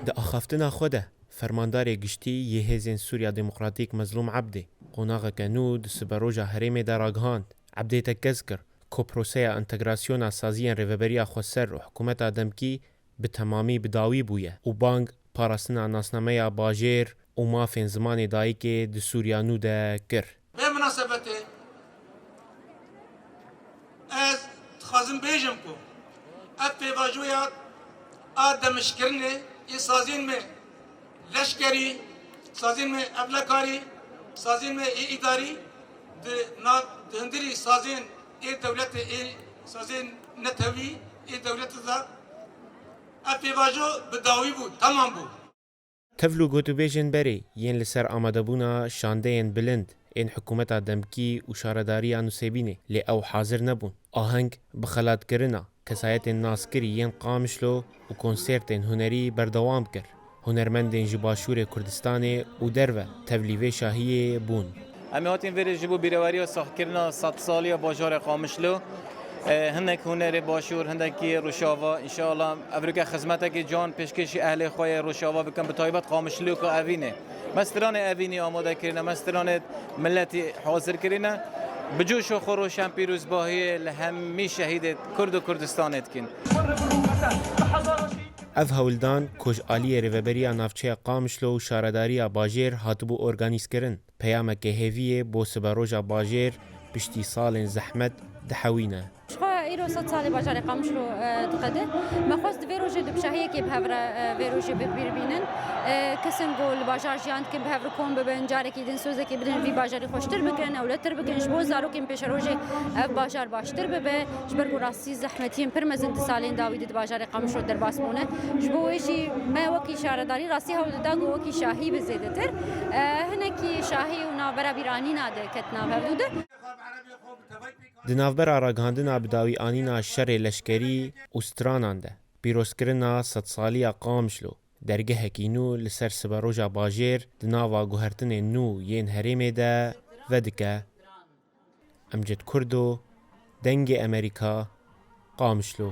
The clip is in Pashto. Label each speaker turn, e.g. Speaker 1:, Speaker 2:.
Speaker 1: ده أخافتنا خوده فرماندار گشتی یه هزین سوریا دموکراتیک مظلوم عبده قناغ کنود سبروجا هرم دراغهاند عبده تکذکر کو پروسه انتگراسیون سازی ریوبریا خسر و حکومت دمکی به تمامی بداوی بویه و بانگ پاراستنا ناسنامه باجر و مافین زمان دایی که ده سوریا نو ده کر
Speaker 2: به مناسبته از خازم بیجم کو اب پیواجویا آدمشکرنه ای سازین میں لشکری سازین میں ابلکاری سازین میں ای اداری دهندری سازین ای دولت ای سازین نتوی ای دولت دا اب پیواجو بداوی بود تمام بود
Speaker 1: تفلو گوتو بیجن بری ین لسر آماده بونا شانده ین بلند این حکومت دمکی و شارداری آنو سیبینه لی او حاضر نبون آهنگ بخلات کرنا کسایت ناسکری ین قامشلو و کنسرتین هنری بردوام کر هنرمندین جباشور کردستان و دروه تبلیغ شاهی بون
Speaker 3: امی هاتین وری جبو بیرواری و ساخت کردن 100 سالی باجار قامشلو هندک هنر باشور هندکی روشاوا ان شاء الله افریقا خدمت کی جان پیشکشی اهل خوی روشاوا بکن به تایبت قامشلو کو اوینه مستران اوینی آماده کردن مستران ملتی حاضر کردن بجوش و خروش هم پیروز باهی لهمی شهید کرد و کردستانت کن
Speaker 1: اف هولدان کج آلی ریوبریا نافچه قامشلو و شارداری باجر هاتبو ارگانیز کرن پیام که هیویه بو سبروجا باجر پشتی سال زحمت دحوینه
Speaker 4: ایرو 100 سال باجار قامشلو تقده ما خواست ویروژه دبشاهیه که بهفره ویروژه ببینن کسن گول باجار جاند که بهفره کن ببین جاره که دین سوزه که بدن وی باجاری خوشتر بکنن اولتر بکنن شبو زارو که پیش روزه باجار باشتر ببه جبر راستی زحمتیم پرمزن سالین داوید باجار قامشلو در باسمونه جبو ویشی ما وکی شارداری راستی هول داغو وکی شاهی بزیدتر هنکی شاهی و نابرا بیرانی ناده کتنا بهدوده
Speaker 1: دنافبر آراگاندنا بداوی آنینا شر لشکری استرانانده پیروزکرنا 100 سالی قامشلو درگه هکینو لسر سبروجا باجر دناوا گوهرتن نو ین هرمه ده ودکه امجد کردو دنگ امریکا قامشلو